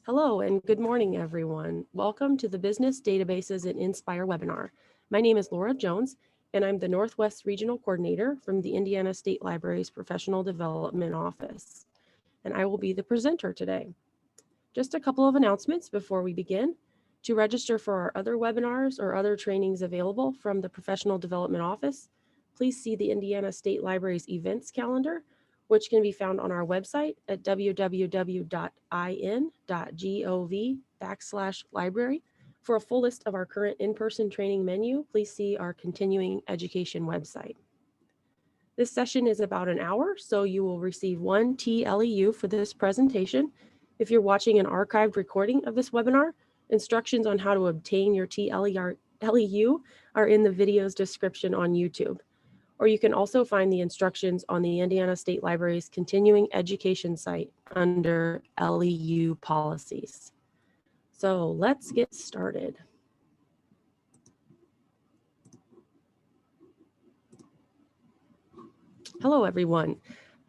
Hello and good morning, everyone. Welcome to the Business Databases in Inspire webinar. My name is Laura Jones, and I'm the Northwest Regional Coordinator from the Indiana State Library's Professional Development Office, and I will be the presenter today. Just a couple of announcements before we begin. To register for our other webinars or other trainings available from the Professional Development Office, please see the Indiana State Library's events calendar, which can be found on our website at www.in.gov/library. For a full list of our current in-person training menu, please see our continuing education website. This session is about an hour, so you will receive one TLEU for this presentation. If you're watching an archived recording of this webinar, instructions on how to obtain your TLEU are in the video's description on YouTube. Or you can also find the instructions on the Indiana State Library's continuing education site under LEU policies. So let's get started. Hello, everyone.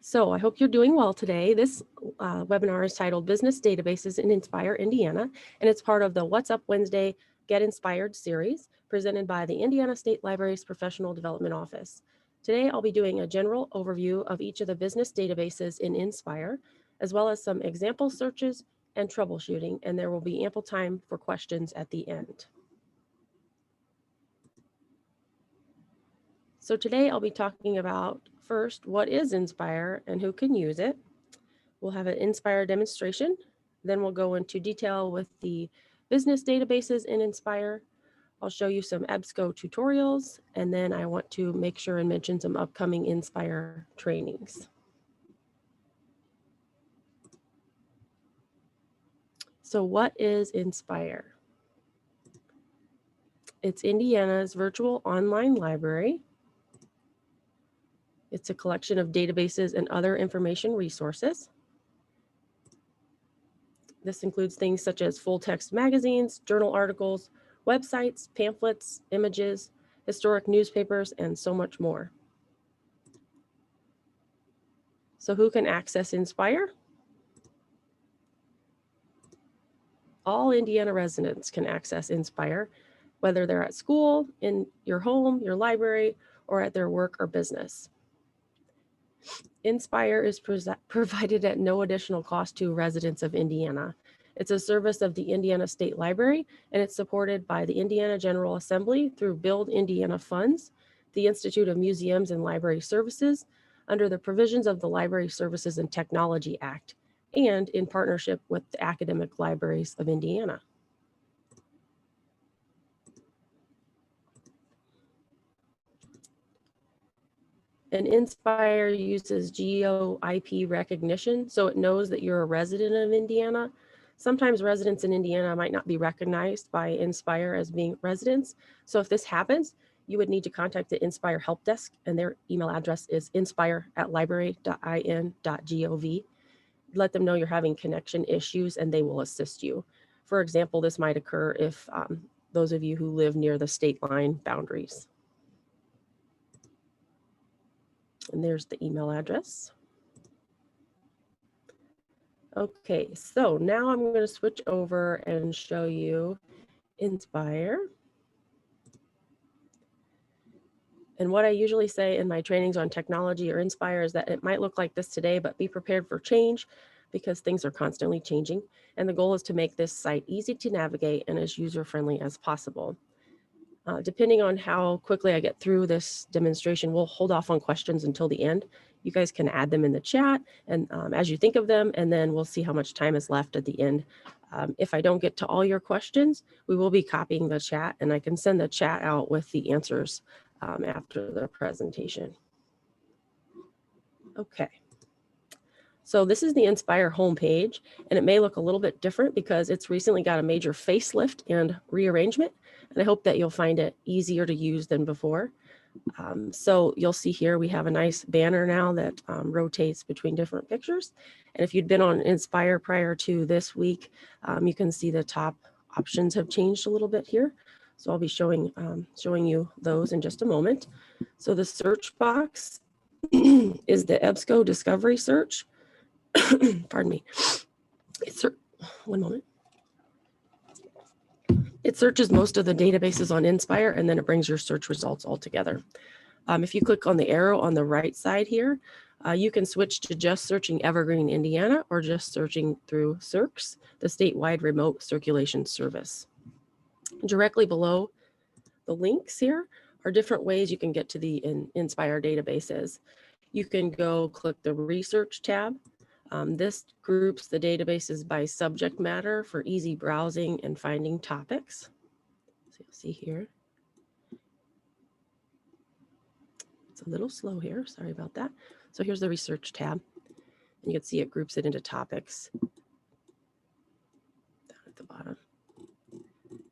So I hope you're doing well today. This webinar is titled Business Databases in Inspire, Indiana, and it's part of the What's Up Wednesday Get Inspired series presented by the Indiana State Library's Professional Development Office. Today, I'll be doing a general overview of each of the business databases in Inspire, as well as some example searches and troubleshooting, and there will be ample time for questions at the end. So today I'll be talking about first, what is Inspire and who can use it? We'll have an Inspire demonstration. Then we'll go into detail with the business databases in Inspire. I'll show you some EBSCO tutorials, and then I want to make sure and mention some upcoming Inspire trainings. So what is Inspire? It's Indiana's virtual online library. It's a collection of databases and other information resources. This includes things such as full-text magazines, journal articles, websites, pamphlets, images, historic newspapers, and so much more. So who can access Inspire? All Indiana residents can access Inspire, whether they're at school, in your home, your library, or at their work or business. Inspire is provided at no additional cost to residents of Indiana. It's a service of the Indiana State Library, and it's supported by the Indiana General Assembly through Build Indiana funds, the Institute of Museums and Library Services, under the provisions of the Library Services and Technology Act, and in partnership with the Academic Libraries of Indiana. And Inspire uses geo-IP recognition, so it knows that you're a resident of Indiana. Sometimes residents in Indiana might not be recognized by Inspire as being residents. So if this happens, you would need to contact the Inspire help desk, and their email address is inspire@library.in.gov. Let them know you're having connection issues, and they will assist you. For example, this might occur if those of you who live near the state line boundaries. And there's the email address. Okay, so now I'm going to switch over and show you Inspire. And what I usually say in my trainings on technology or Inspire is that it might look like this today, but be prepared for change because things are constantly changing. And the goal is to make this site easy to navigate and as user-friendly as possible. Depending on how quickly I get through this demonstration, we'll hold off on questions until the end. You guys can add them in the chat and as you think of them, and then we'll see how much time is left at the end. If I don't get to all your questions, we will be copying the chat, and I can send the chat out with the answers after the presentation. Okay. So this is the Inspire homepage, and it may look a little bit different because it's recently got a major facelift and rearrangement, and I hope that you'll find it easier to use than before. So you'll see here we have a nice banner now that rotates between different pictures. And if you'd been on Inspire prior to this week, you can see the top options have changed a little bit here. So I'll be showing you those in just a moment. So the search box is the EBSCO Discovery Search. Pardon me. One moment. It searches most of the databases on Inspire, and then it brings your search results all together. If you click on the arrow on the right side here, you can switch to just searching Evergreen, Indiana, or just searching through CIRCS, the statewide remote circulation service. Directly below the links here are different ways you can get to the Inspire databases. You can go click the research tab. This groups the databases by subject matter for easy browsing and finding topics. So you'll see here. It's a little slow here, sorry about that. So here's the research tab. And you can see it groups it into topics down at the bottom.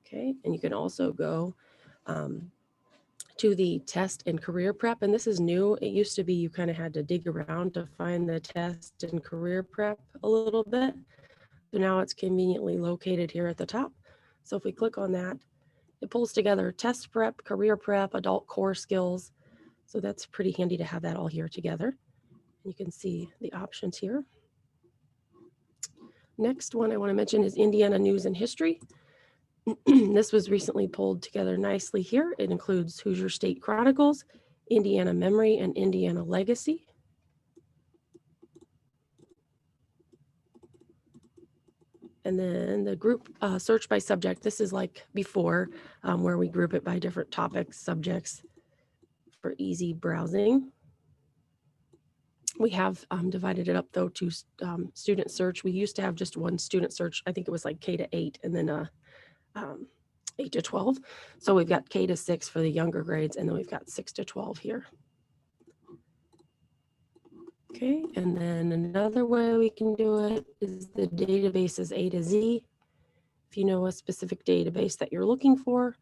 Okay, and you can also go to the test and career prep, and this is new. It used to be you kind of had to dig around to find the test and career prep a little bit. So now it's conveniently located here at the top. So if we click on that, it pulls together test prep, career prep, adult core skills. So that's pretty handy to have that all here together. You can see the options here. Next one I want to mention is Indiana News and History. This was recently pulled together nicely here. It includes Hoosier State Chronicles, Indiana Memory, and Indiana Legacy. And then the group search by subject. This is like before, where we group it by different topics, subjects for easy browsing. We have divided it up though to student search. We used to have just one student search. I think it was like K to 8 and then 8 to 12. So we've got K to 6 for the younger grades, and then we've got 6 to 12 here. Okay, and then another way we can do it is the databases A to Z. If you know a specific database that you're looking for,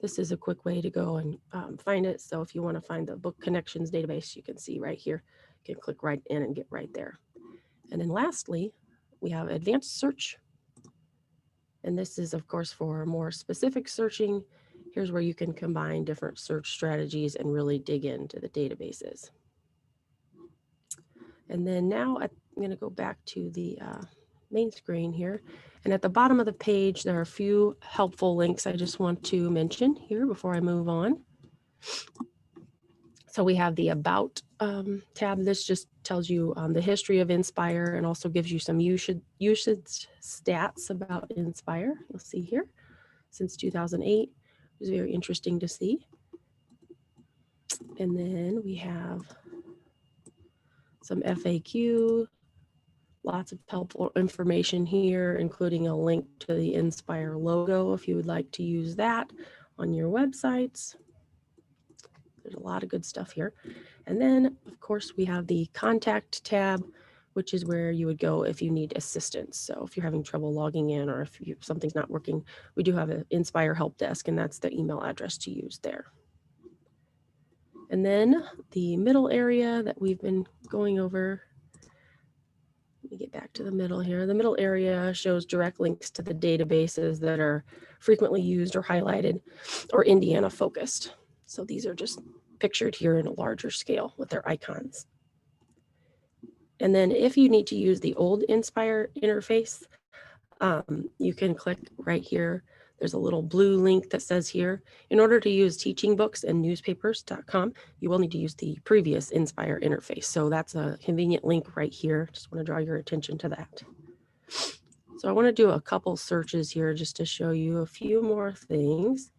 this is a quick way to go and find it. So if you want to find the book connections database, you can see right here, you can click right in and get right there. And then lastly, we have advanced search. And this is, of course, for more specific searching. Here's where you can combine different search strategies and really dig into the databases. And then now I'm going to go back to the main screen here. And at the bottom of the page, there are a few helpful links I just want to mention here before I move on. So we have the About tab. This just tells you the history of Inspire and also gives you some usage stats about Inspire. You'll see here since 2008. It was very interesting to see. And then we have some FAQ, lots of helpful information here, including a link to the Inspire logo if you would like to use that on your websites. There's a lot of good stuff here. And then, of course, we have the Contact tab, which is where you would go if you need assistance. So if you're having trouble logging in or if something's not working, we do have an Inspire help desk, and that's the email address to use there. And then the middle area that we've been going over, let me get back to the middle here. The middle area shows direct links to the databases that are frequently used or highlighted or Indiana focused. So these are just pictured here in a larger scale with their icons. And then if you need to use the old Inspire interface, you can click right here. There's a little blue link that says here, in order to use teaching books and newspapers.com, you will need to use the previous Inspire interface. So that's a convenient link right here. Just want to draw your attention to that. So I want to do a couple searches here just to show you a few more things.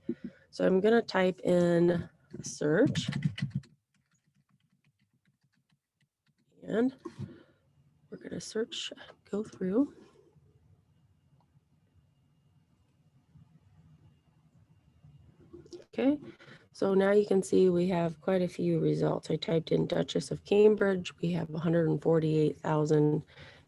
So I'm going to type in search. And we're going to search, go through. Okay, so now you can see we have quite a few results. I typed in Duchess of Cambridge. We have 148,000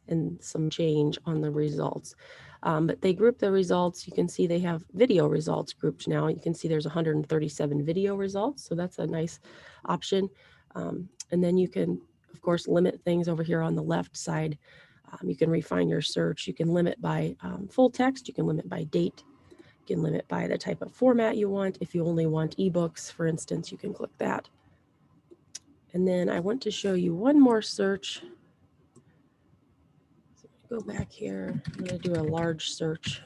and some change on the results. But they group the results. You can see they have video results grouped now. You can see there's 137 video results. So that's a nice option. And then you can, of course, limit things over here on the left side. You can refine your search. You can limit by full text. You can limit by date. You can limit by the type of format you want. If you only want eBooks, for instance, you can click that. And then I want to show you one more search. So go back here. I'm going to do a large search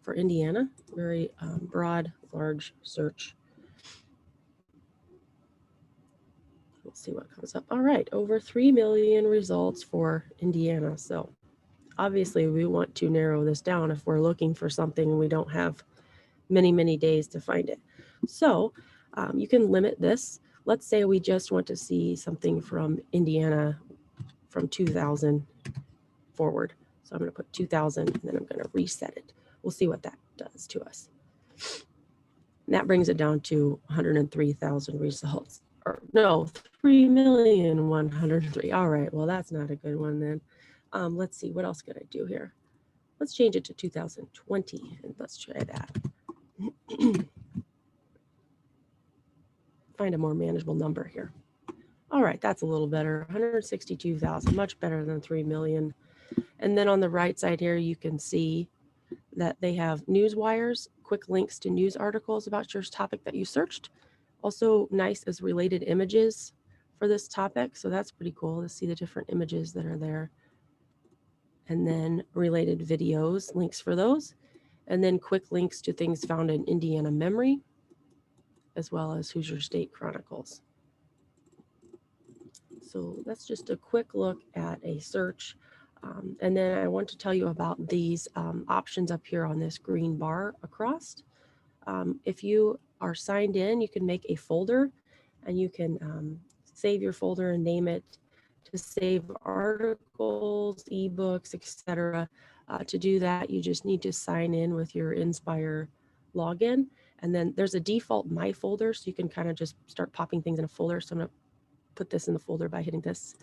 for Indiana, very broad, large search. Let's see what comes up. All right, over 3 million results for Indiana. So obviously we want to narrow this down if we're looking for something and we don't have many, many days to find it. So you can limit this. Let's say we just want to see something from Indiana from 2000 forward. So I'm going to put 2000 and then I'm going to reset it. We'll see what that does to us. And that brings it down to 103,000 results. Or no, 3,103,000. All right, well, that's not a good one then. Let's see, what else could I do here? Let's change it to 2020 and let's try that. Find a more manageable number here. All right, that's a little better. 162,000, much better than 3 million. And then on the right side here, you can see that they have news wires, quick links to news articles about your topic that you searched. Also nice as related images for this topic. So that's pretty cool to see the different images that are there. And then related videos, links for those. And then quick links to things found in Indiana Memory, as well as Hoosier State Chronicles. So that's just a quick look at a search. And then I want to tell you about these options up here on this green bar across. If you are signed in, you can make a folder and you can save your folder and name it to save articles, eBooks, etc. To do that, you just need to sign in with your Inspire login. And then there's a default My folder, so you can kind of just start popping things in a folder. So I'm going to put this in the folder by hitting this.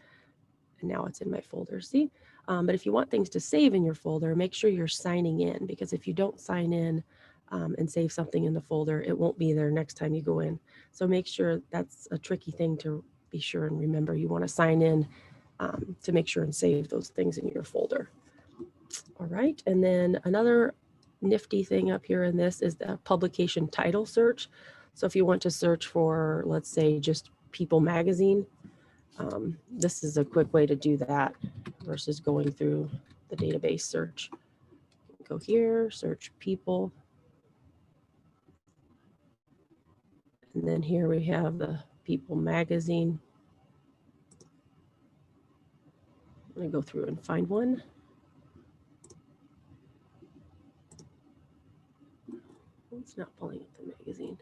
And now it's in my folder, see? But if you want things to save in your folder, make sure you're signing in, because if you don't sign in and save something in the folder, it won't be there next time you go in. So make sure, that's a tricky thing to be sure and remember. You want to sign in to make sure and save those things in your folder. All right, and then another nifty thing up here in this is the publication title search. So if you want to search for, let's say, just People magazine, this is a quick way to do that versus going through the database search. Go here, search People. And then here we have the People magazine. I'm going to go through and find one. It's not pulling up the magazine.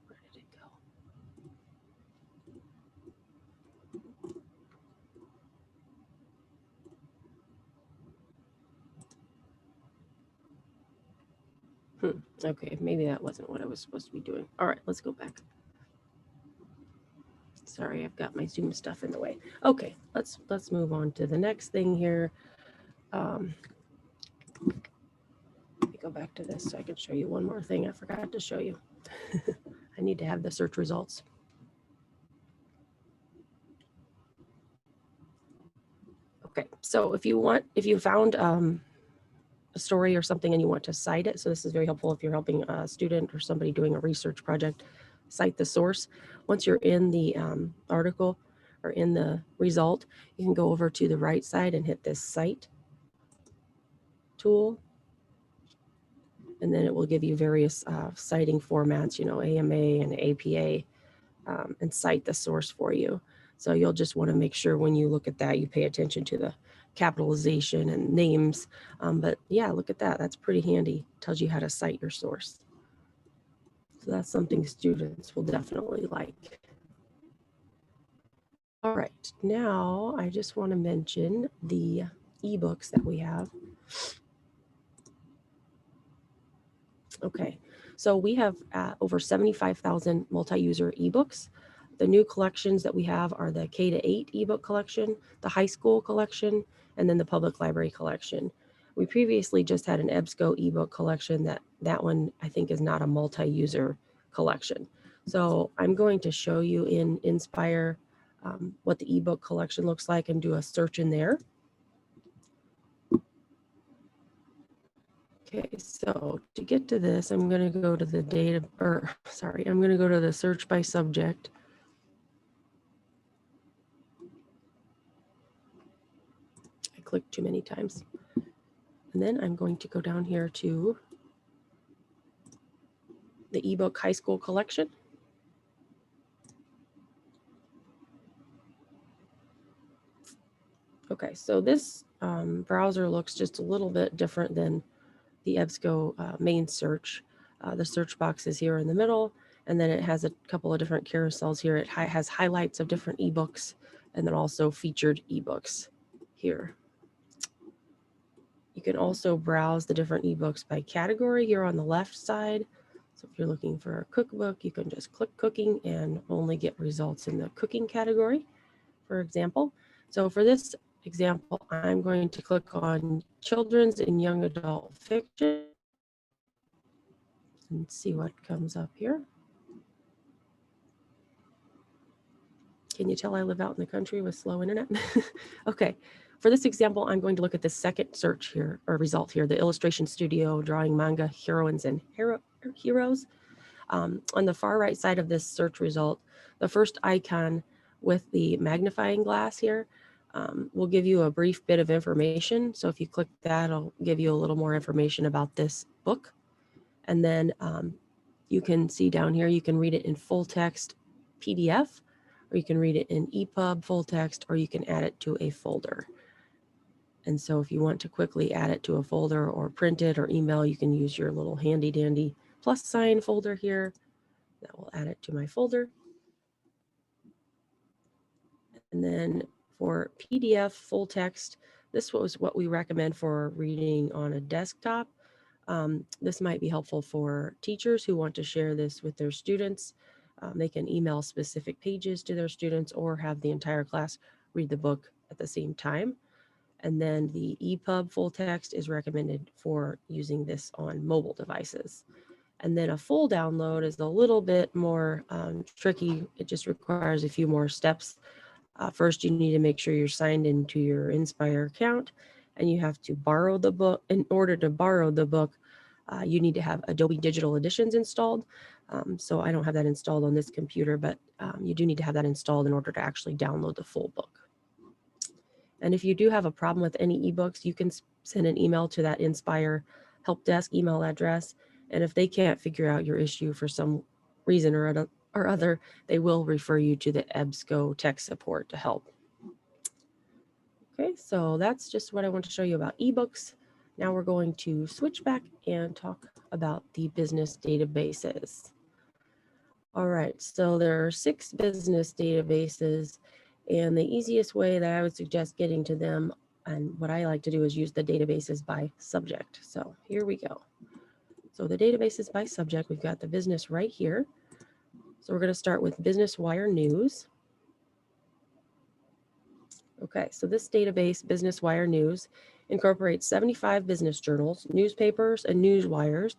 Where did it go? Okay, maybe that wasn't what I was supposed to be doing. All right, let's go back. Sorry, I've got my Zoom stuff in the way. Okay, let's move on to the next thing here. Let me go back to this so I can show you one more thing I forgot to show you. I need to have the search results. Okay, so if you found a story or something and you want to cite it, so this is very helpful if you're helping a student or somebody doing a research project, cite the source. Once you're in the article or in the result, you can go over to the right side and hit this cite tool. And then it will give you various citing formats, AMA and APA, and cite the source for you. So you'll just want to make sure when you look at that, you pay attention to the capitalization and names. But yeah, look at that. That's pretty handy. Tells you how to cite your source. So that's something students will definitely like. All right, now I just want to mention the eBooks that we have. Okay, so we have over 75,000 multi-user eBooks. The new collections that we have are the K-8 ebook collection, the high school collection, and then the public library collection. We previously just had an EBSCO ebook collection. That one I think is not a multi-user collection. So I'm going to show you in Inspire what the ebook collection looks like and do a search in there. Okay, so to get to this, I'm going to go to the I'm going to go to the search by subject. click too many times. And then I'm going to go down here to the eBook High School Collection. Okay, so this browser looks just a little bit different than the EBSCO main search. The search box is here in the middle, and then it has a couple of different carousels here. It has highlights of different ebooks, and then also featured ebooks here. You can also browse the different ebooks by category here on the left side. So if you're looking for a cookbook, you can just click cooking and only get results in the cooking category, for example. So for this example, I'm going to click on children's and young adult fiction and see what comes up here. Can you tell I live out in the country with slow internet? Okay, for this example, I'm going to look at the second search here, or result here, the illustration studio drawing manga heroines and heroes. On the far right side of this search result, the first icon with the magnifying glass here will give you a brief bit of information. So if you click that, it'll give you a little more information about this book. And then you can see down here, you can read it in full text PDF, or you can read it in EPUB full text, or you can add it to a folder. And so if you want to quickly add it to a folder or print it or email, you can use your little handy dandy plus sign folder here. That will add it to my folder. And then for PDF full text, this was what we recommend for reading on a desktop. This might be helpful for teachers who want to share this with their students. They can email specific pages to their students or have the entire class read the book at the same time. And then the EPUB full text is recommended for using this on mobile devices. And then a full download is a little bit more tricky. It just requires a few more steps. First, you need to make sure you're signed into your Inspire account, and you have to borrow the book. In order to borrow the book, you need to have Adobe Digital Editions installed. So I don't have that installed on this computer, but you do need to have that installed in order to actually download the full book. And if you do have a problem with any ebooks, you can send an email to that Inspire help desk email address. And if they can't figure out your issue for some reason or other, they will refer you to the EBSCO tech support to help. Okay, so that's just what I want to show you about ebooks. Now we're going to switch back and talk about the business databases. All right, so there are 6 business databases, and the easiest way that I would suggest getting to them, and what I like to do, is use the databases by subject. So here we go. So the databases by subject, we've got the business right here. So we're going to start with Business Wire News. Okay, so this database, Business Wire News, incorporates 75 business journals, newspapers, and news wires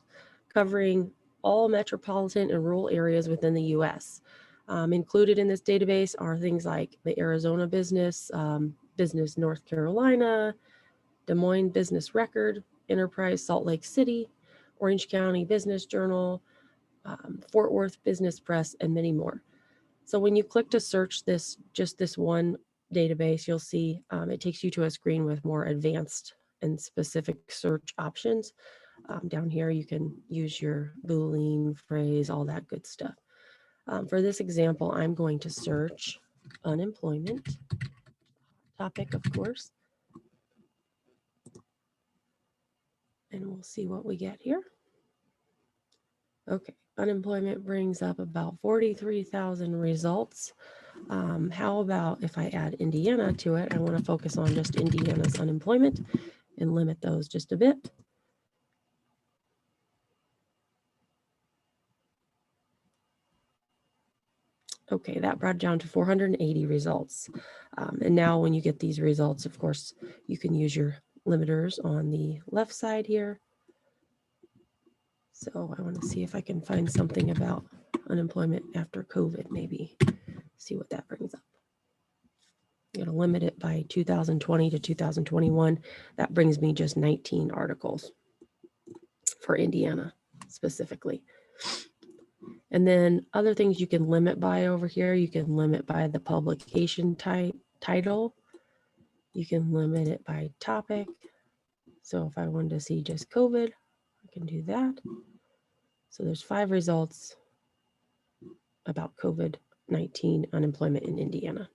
covering all metropolitan and rural areas within the U.S. Included in this database are things like the Arizona Business, Business North Carolina, Des Moines Business Record, Enterprise Salt Lake City, Orange County Business Journal, Fort Worth Business Press, and many more. So when you click to search just this one database, you'll see it takes you to a screen with more advanced and specific search options. Down here, you can use your Boolean phrase, all that good stuff. For this example, I'm going to search unemployment, topic, of course. And we'll see what we get here. Okay, unemployment brings up about 43,000 results. How about if I add Indiana to it? I want to focus on just Indiana's unemployment and limit those just a bit. Okay, that brought it down to 480 results. And now when you get these results, of course, you can use your limiters on the left side here. So I want to see if I can find something about unemployment after COVID, maybe. See what that brings up. I'm going to limit it by 2020 to 2021. That brings me just 19 articles for Indiana specifically. And then other things you can limit by over here, you can limit by the publication title. You can limit it by topic. So if I wanted to see just COVID, I can do that. So there's 5 results about COVID-19 unemployment in Indiana.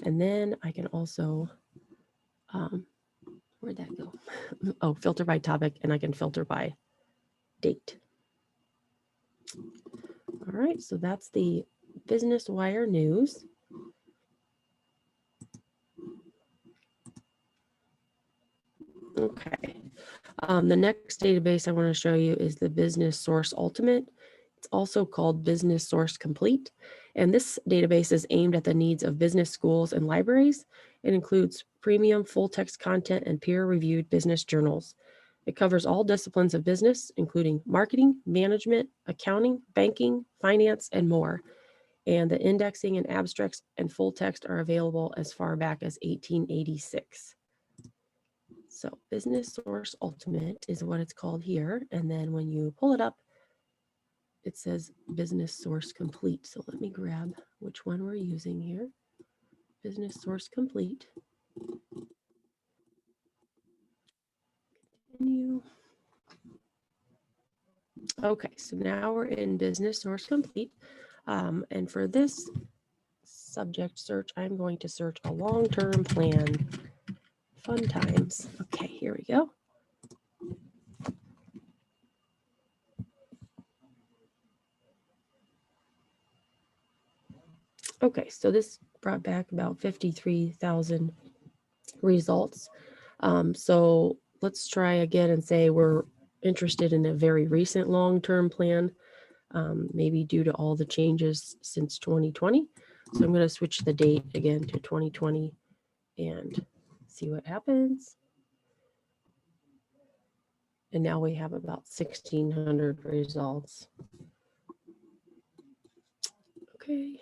And then I can also, where'd that go? Oh, filter by topic, and I can filter by date. All right, so that's the Business Wire news. Okay, the next database I want to show you is the Business Source Ultimate. It's also called Business Source Complete, and this database is aimed at the needs of business schools and libraries. It includes premium full-text content and peer-reviewed business journals. It covers all disciplines of business, including marketing, management, accounting, banking, finance, and more. And the indexing and abstracts and full text are available as far back as 1886. So Business Source Ultimate is what it's called here. And then when you pull it up, it says Business Source Complete. So let me grab which one we're using here. Business Source Complete. Continue. Okay, so now we're in Business Source Complete. And for this subject search, I'm going to search a long-term plan. Fun times. Okay, here we go. Okay, so this brought back about 53,000 results. So let's try again and say we're interested in a very recent long-term plan, maybe due to all the changes since 2020. So I'm going to switch the date again to 2020 and see what happens. And now we have about 1,600 results. Okay.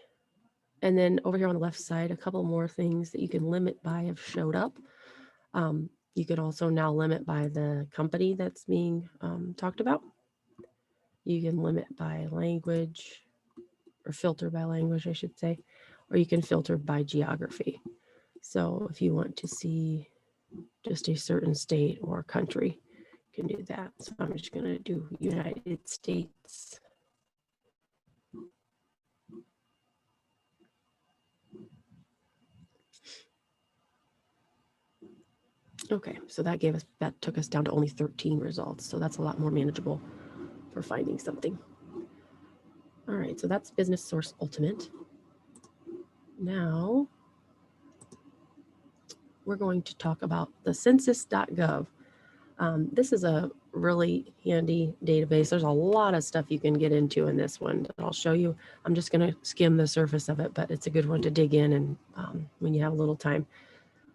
And then over here on the left side, a couple more things that you can limit by have showed up. You can also now limit by the company that's being talked about. You can limit by language, or filter by language, I should say, or you can filter by geography. So if you want to see just a certain state or country, you can do that. So I'm just going to do United States. Okay, so that took us down to only 13 results. So that's a lot more manageable for finding something. All right, so that's Business Source Ultimate. Now we're going to talk about the census.gov. This is a really handy database. There's a lot of stuff you can get into in this one that I'll show you. I'm just going to skim the surface of it, but it's a good one to dig in and when you have a little time.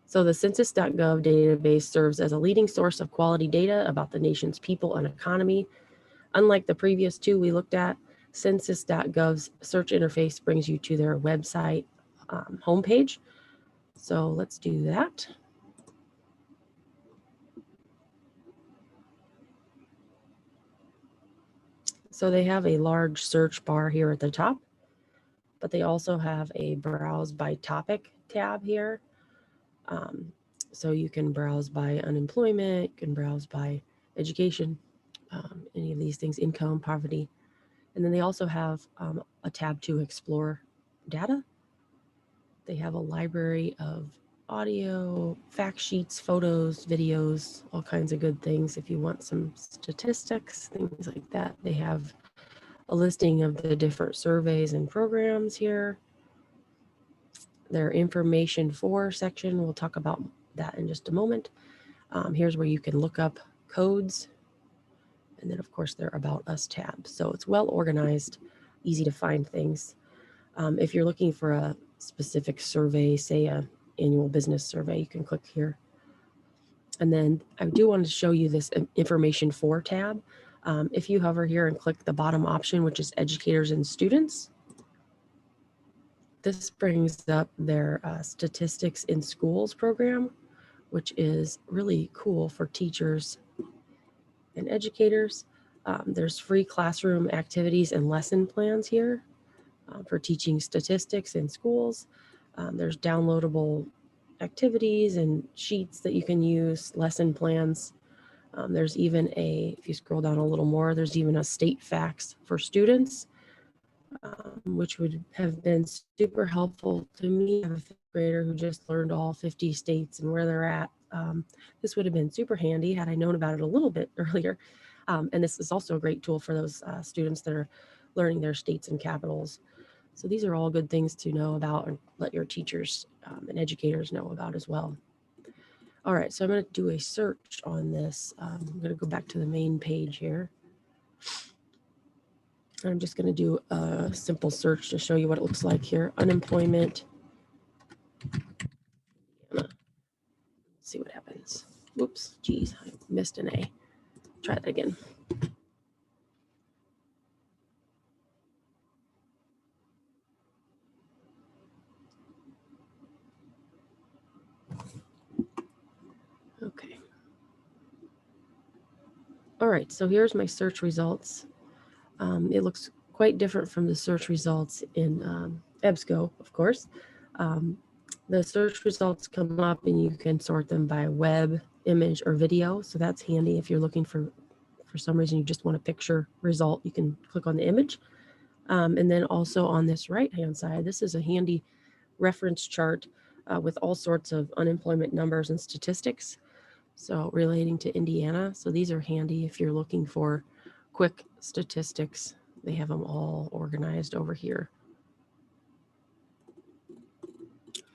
So the census.gov database serves as a leading source of quality data about the nation's people and economy. Unlike the previous two we looked at, census.gov's search interface brings you to their website homepage. So let's do that. So they have a large search bar here at the top, but they also have a browse by topic tab here. So you can browse by unemployment, you can browse by education, any of these things, income, poverty. And then they also have a tab to explore data. They have a library of audio, fact sheets, photos, videos, all kinds of good things. If you want some statistics, things like that, they have a listing of the different surveys and programs here. Their information for section, we'll talk about that in just a moment. Here's where you can look up codes. And then of course their About Us tab. So it's well organized, easy to find things. If you're looking for a specific survey, say a annual business survey, you can click here. And then I do want to show you this information for tab. If you hover here and click the bottom option, which is educators and students, this brings up their statistics in schools program, which is really cool for teachers and educators. There's free classroom activities and lesson plans here for teaching statistics in schools. There's downloadable activities and sheets that you can use, lesson plans. There's even if you scroll down a little more, there's even a state facts for students, which would have been super helpful to me. I have a fifth grader who just learned all 50 states and where they're at. This would have been super handy had I known about it a little bit earlier. And this is also a great tool for those students that are learning their states and capitals. So these are all good things to know about and let your teachers and educators know about as well. All right, so I'm going to do a search on this. I'm going to go back to the main page here. I'm just going to do a simple search to show you what it looks like here. Unemployment. Let's see what happens. Whoops, geez, I missed an A. Try that again. Okay. All right, so here's my search results. It looks quite different from the search results in EBSCO, of course. The search results come up and you can sort them by web, image, or video. So that's handy if you're looking for some reason you just want a picture result, you can click on the image. And then also on this right-hand side, this is a handy reference chart with all sorts of unemployment numbers and statistics. So relating to Indiana. So these are handy if you're looking for quick statistics. They have them all organized over here.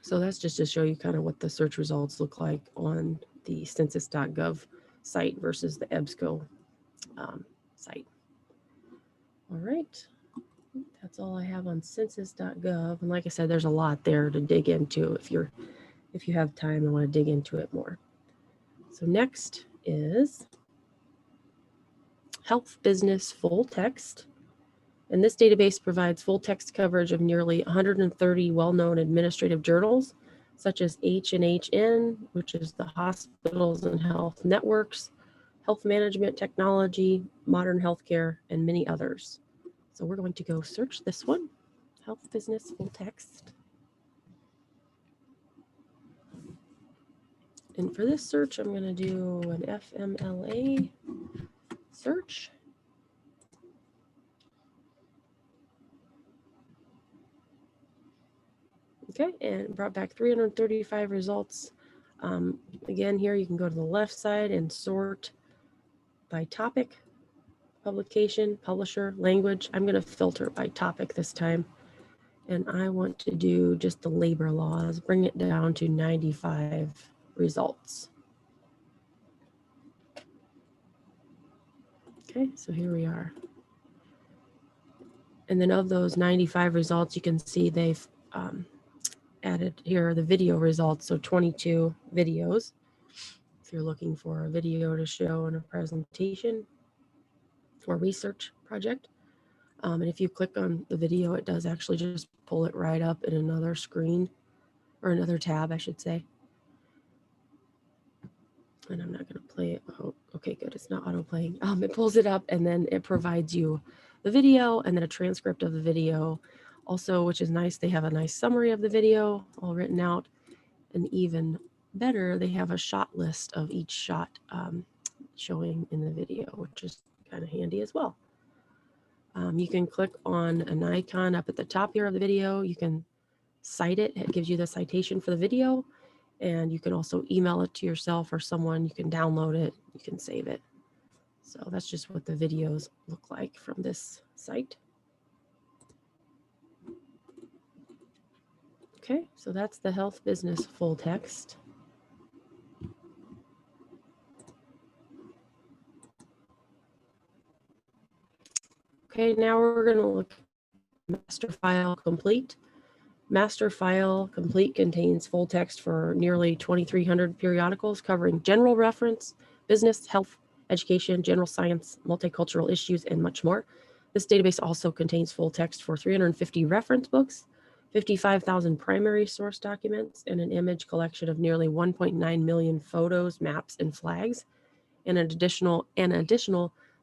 So that's just to show you kind of what the search results look like on the census.gov site versus the EBSCO site. All right, that's all I have on census.gov. And like I said, there's a lot there to dig into if you have time and want to dig into it more. So next is Health Business FullTEXT. And this database provides full text coverage of nearly 130 well-known administrative journals, such as H&HN, which is the Hospitals and Health Networks, Health Management Technology, Modern Healthcare, and many others. So we're going to go search this one, Health Business FullTEXT. And for this search, I'm going to do an FMLA search. Okay, and brought back 335 results. Again, here you can go to the left side and sort by topic, publication, publisher, language. I'm going to filter by topic this time. And I want to do just the labor laws, bring it down to 95 results. Okay, so here we are. And then of those 95 results, you can see they've added here are the video results, so 22 videos. If you're looking for a video to show in a presentation or research project. And if you click on the video, it does actually just pull it right up in another screen or another tab, I should say. And I'm not going to play it. Oh, okay, good. It's not auto playing. It pulls it up and then it provides you the video and then a transcript of the video. Also, which is nice, they have a nice summary of the video all written out. And even better, they have a shot list of each shot showing in the video, which is kind of handy as well. You can click on an icon up at the top here of the video. You can cite it. It gives you the citation for the video. And you can also email it to yourself or someone. You can download it. You can save it. So that's just what the videos look like from this site. Okay, so that's the Health Business FullTEXT. Okay, now we're going to look at MasterFILE Complete. MasterFILE Complete contains full text for nearly 2,300 periodicals covering general reference, business, health, education, general science, multicultural issues, and much more. This database also contains full text for 350 reference books, 55,000 primary source documents, and an image collection of nearly 1.9 million photos, maps, and flags, and an additional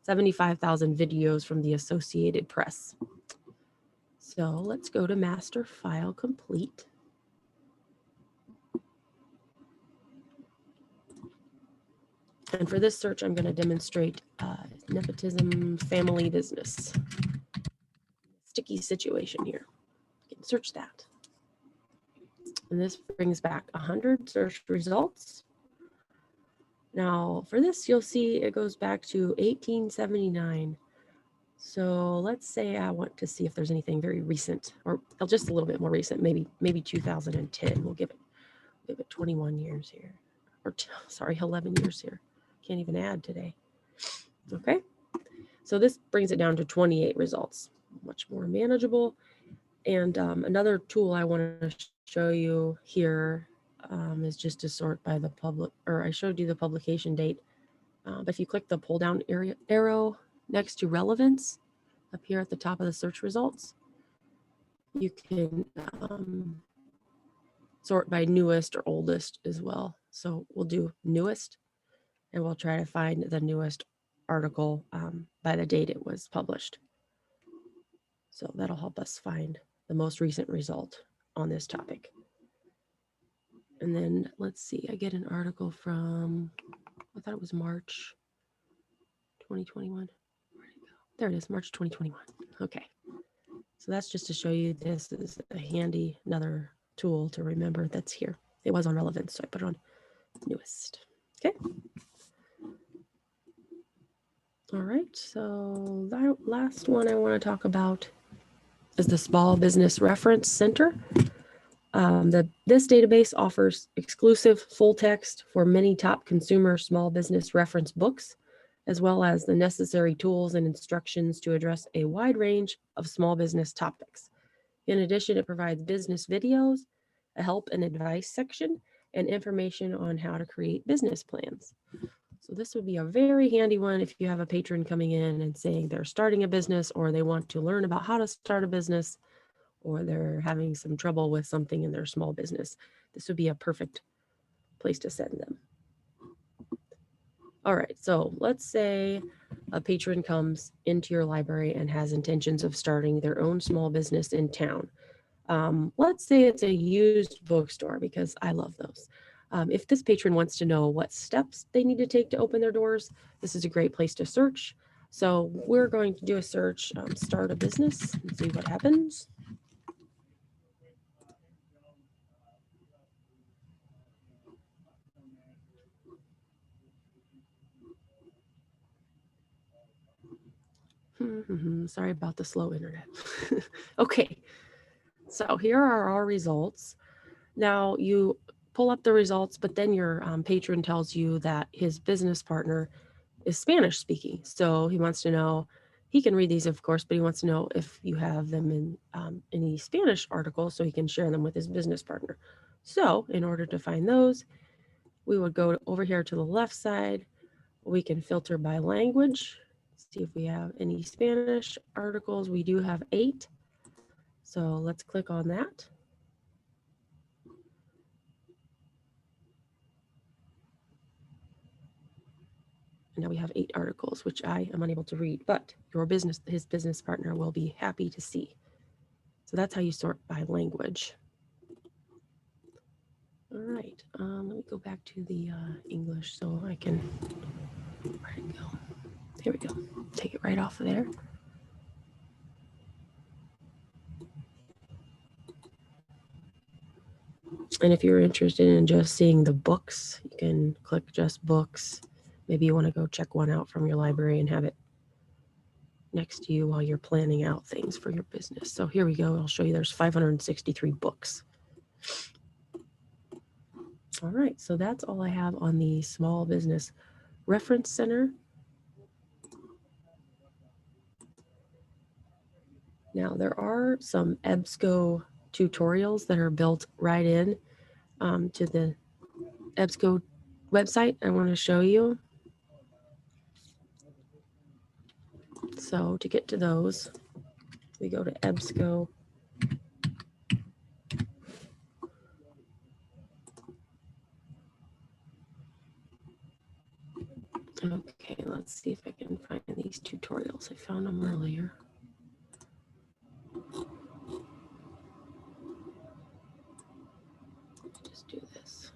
75,000 videos from the Associated Press. So let's go to MasterFILE Complete. And for this search, I'm going to demonstrate nepotism family business. Sticky situation here. You can search that. And this brings back 100 search results. Now for this, you'll see it goes back to 1879. So let's say I want to see if there's anything very recent, or just a little bit more recent, maybe 2010. We'll give it 21 years here, or sorry, 11 years here. Can't even add today. Okay, so this brings it down to 28 results, much more manageable. And another tool I want to show you here is just to sort by the public, or I showed you the publication date. But if you click the pull down arrow next to relevance up here at the top of the search results, you can sort by newest or oldest as well. So we'll do newest, and we'll try to find the newest article by the date it was published. So that'll help us find the most recent result on this topic. And then let's see, I get an article from, I thought it was March 2021. Where'd it go? There it is, March 2021. Okay. So that's just to show you this is a handy, another tool to remember that's here. It was on relevance, so I put it on newest. Okay. All right, so the last one I want to talk about is the Small Business Reference Center. This database offers exclusive full text for many top consumer small business reference books, as well as the necessary tools and instructions to address a wide range of small business topics. In addition, it provides business videos, a help and advice section, and information on how to create business plans. So this would be a very handy one if you have a patron coming in and saying they're starting a business, or they want to learn about how to start a business, or they're having some trouble with something in their small business. This would be a perfect place to send them. All right, so let's say a patron comes into your library and has intentions of starting their own small business in town. Let's say it's a used bookstore, because I love those. If this patron wants to know what steps they need to take to open their doors, this is a great place to search. So we're going to do a search, start a business, and see what happens. Sorry about the slow internet. Okay, so here are our results. Now you pull up the results, but then your patron tells you that his business partner is Spanish speaking. So he wants to know, he can read these, of course, but he wants to know if you have them in any Spanish articles so he can share them with his business partner. So in order to find those, we would go over here to the left side. We can filter by language, see if we have any Spanish articles. We do have 8. So let's click on that. And now we have 8 articles, which I am unable to read, but his business partner will be happy to see. So that's how you sort by language. All right, let me go back to the English so I can, where'd it go? Here we go, take it right off of there. And if you're interested in just seeing the books, you can click just books. Maybe you want to go check one out from your library and have it next to you while you're planning out things for your business. So here we go. I'll show you there's 563 books. All right, so that's all I have on the Small Business Reference Center. Now there are some EBSCO tutorials that are built right in to the EBSCO website I want to show you. So to get to those, we go to EBSCO. Okay, let's see if I can find these tutorials. I found them earlier. Just do this.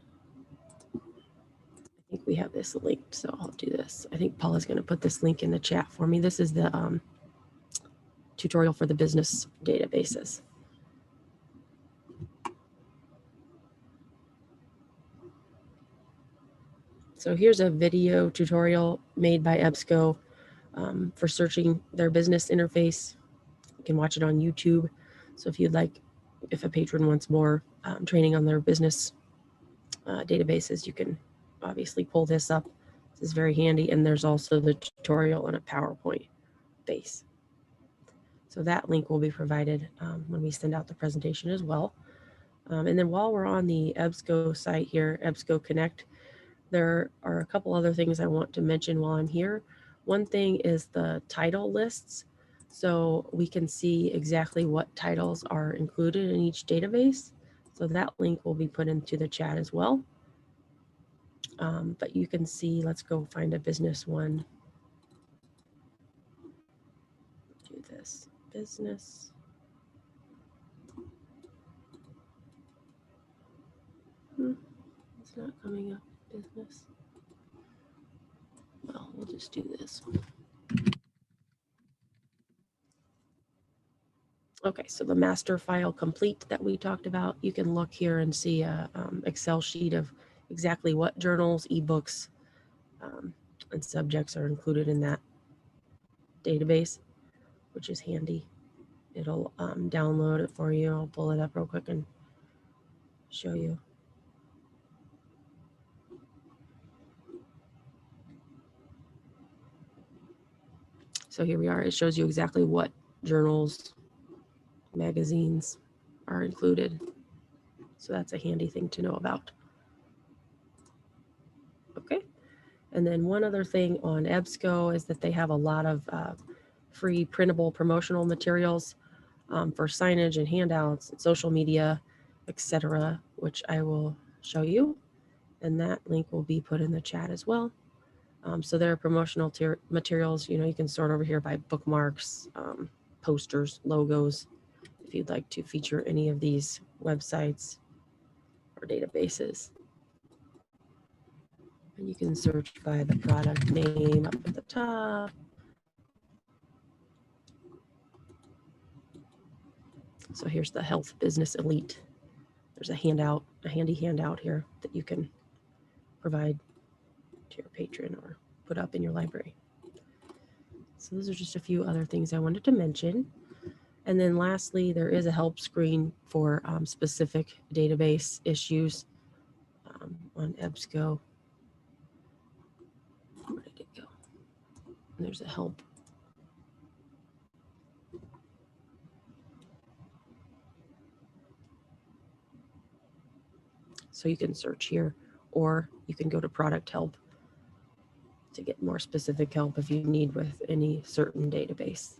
I think think we have this linked, so I'll do this. I think Paula's going to put this link in the chat for me. This is the tutorial for the business databases. So here's a video tutorial made by EBSCO for searching their business interface. You can watch it on YouTube. So if you'd like, if a patron wants more training on their business databases, you can obviously pull this up. This is very handy. And there's also the tutorial on a PowerPoint base. So that link will be provided when we send out the presentation as well. And then while we're on the EBSCO site here, EBSCO Connect, there are a couple other things I want to mention while I'm here. One thing is the title lists. So we can see exactly what titles are included in each database. So that link will be put into the chat as well. But you can see, let's go find a business one. Do this, business. It's not coming up, business. Well, we'll just do this one. Okay, so the MasterFILE Complete that we talked about, you can look here and see a Excel sheet of exactly what journals, eBooks, and subjects are included in that database, which is handy. It'll download it for you. I'll pull it up real quick and show you. So here we are. It shows you exactly what journals, magazines are included. So that's a handy thing to know about. Okay. And then one other thing on EBSCO is that they have a lot of free printable promotional materials for signage and handouts, and social media, etc., which I will show you. And that link will be put in the chat as well. So there are promotional materials, you can sort over here by bookmarks, posters, logos, if you'd like to feature any of these websites or databases. And you can search by the product name up at the top. So here's the Health Business Elite. There's a handout, a handy handout here that you can provide to your patron or put up in your library. So those are just a few other things I wanted to mention. And then lastly, there is a help screen for specific database issues on EBSCO. Where did it go? And there's a help. So you can search here, or you can go to product help to get more specific help if you need with any certain database.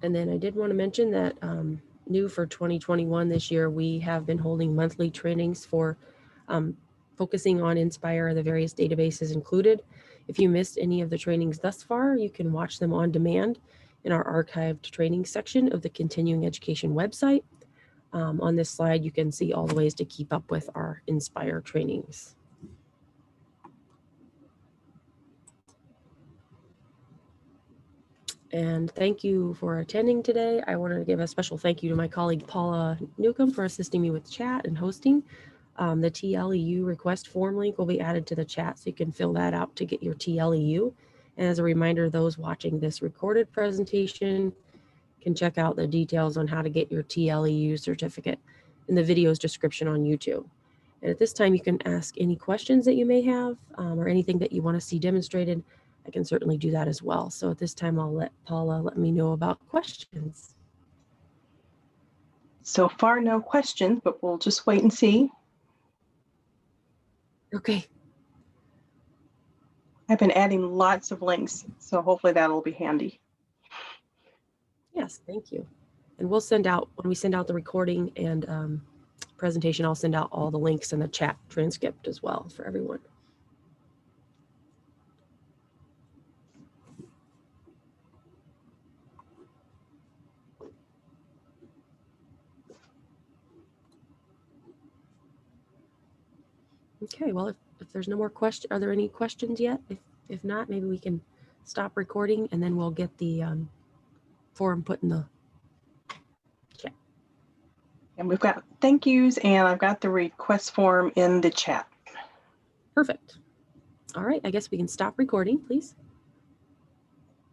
And then I did want to mention that new for 2021 this year, we have been holding monthly trainings for focusing on Inspire, the various databases included. If you missed any of the trainings thus far, you can watch them on demand in our archived training section of the continuing education website. On this slide, you can see all the ways to keep up with our Inspire trainings. And thank you for attending today. I wanted to give a special thank you to my colleague Paula Newcomb for assisting me with chat and hosting. The TLEU request form link will be added to the chat, so you can fill that out to get your TLEU. And as a reminder, those watching this recorded presentation can check out the details on how to get your TLEU certificate in the video's description on YouTube. And at this time, you can ask any questions that you may have or anything that you want to see demonstrated. I can certainly do that as well. So at this time, I'll let Paula let me know about questions. So far, no questions, but we'll just wait and see. Okay. I've been adding lots of links, so hopefully that'll be handy. Yes, thank you. And we'll send out, when we send out the recording and presentation, I'll send out all the links in the chat transcript as well for everyone. Okay, well, if there's no more question, are there any questions yet? If not, maybe we can stop recording and then we'll get the form put in the chat. And we've got thank yous, and I've got the request form in the chat. Perfect. All right, I guess we can stop recording, please.